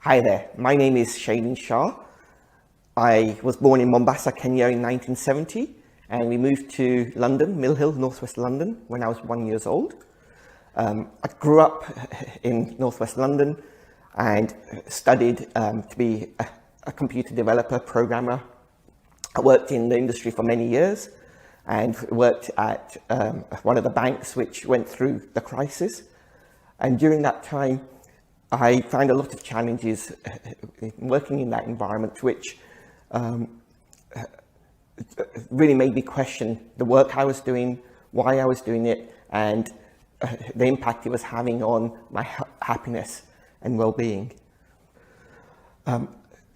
Hi there, my name is MHAW. I was born in Mombasa, Kenya in 1970, and we moved to London, Mill Hill, northwest London, when I was 1 year old. I grew up in northwest London and studied to be a computer developer, programmer. I worked in the industry for many years and worked at one of the banks which went through the crisis. And during that time, I found a lot of challenges working in that environment, which really made me question the work I was doing, why I was doing it, and the impact it was having on my happiness and well-being.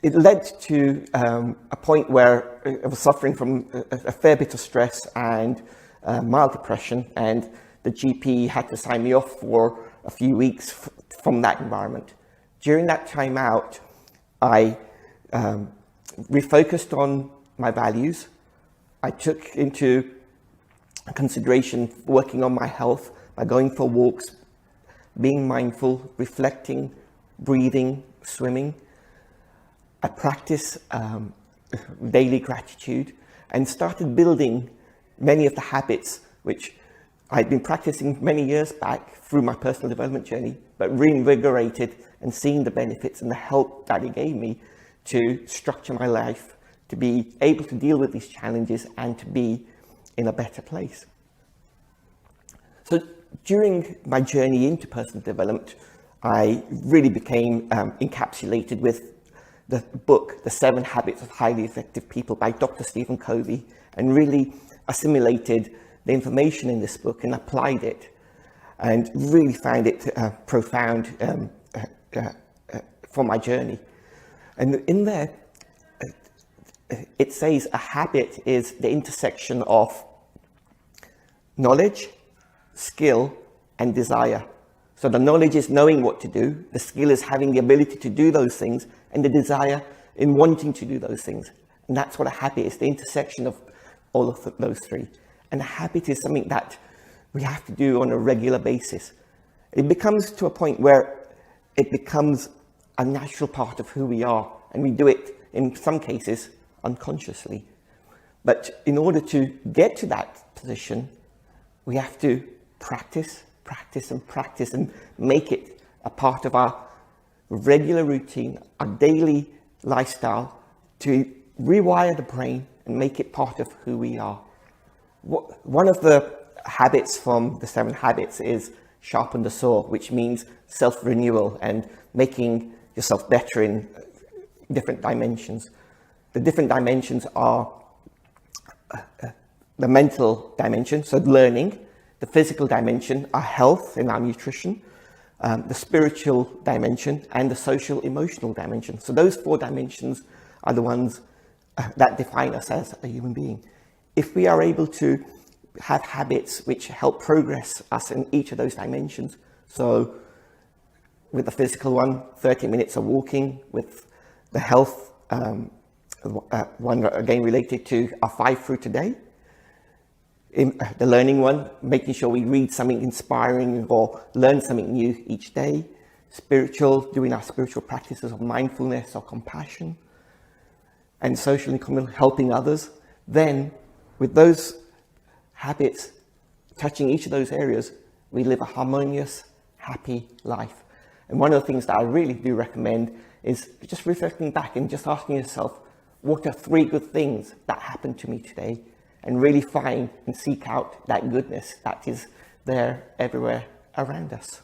It led to a point where I was suffering from a fair bit of stress and mild depression, and the GP had to sign me off for a few weeks from that environment. During that time out, I refocused on my values. I took into consideration working on my health by going for walks, being mindful, reflecting, breathing, swimming. I practiced daily gratitude and started building many of the habits which I'd been practicing many years back through my personal development journey, but reinvigorated and seeing the benefits and the help that it gave me to structure my life, to be able to deal with these challenges and to be in a better place. So during my journey into personal development, I really became encapsulated with the book, The 7 Habits of Highly Effective People by Dr. Stephen Covey, and really assimilated the information in this book and applied it, and really found it profound for my journey. And in there, it says a habit is the intersection of knowledge, skill, and desire. So the knowledge is knowing what to do, the skill is having the ability to do those things, and the desire in wanting to do those things. And that's what a habit is, the intersection of all of those three. And a habit is something that we have to do on a regular basis. It becomes to a point where it becomes a natural part of who we are, and we do it in some cases unconsciously. But in order to get to that position, we have to practice, practice, and practice, and make it a part of our regular routine, our daily lifestyle, to rewire the brain and make it part of who we are. One of the habits from the 7 habits is sharpen the saw, which means self-renewal and making yourself better in different dimensions. The different dimensions are the mental dimension, so learning, the physical dimension, our health and our nutrition, the spiritual dimension, and the social emotional dimension. So those 4 dimensions are the ones that define us as a human being. If we are able to have habits which help progress us in each of those dimensions, so with the physical one, 30 minutes of walking, with the health one again related to our 5 fruit a day, in the learning one, making sure we read something inspiring or learn something new each day, spiritual, doing our spiritual practices of mindfulness or compassion, and social and communal, helping others. Then with those habits touching each of those areas, we live a harmonious, happy life. And one of the things that I really do recommend is just reflecting back and just asking yourself, what are 3 good things that happened to me today? And really find and seek out that goodness that is there everywhere around us.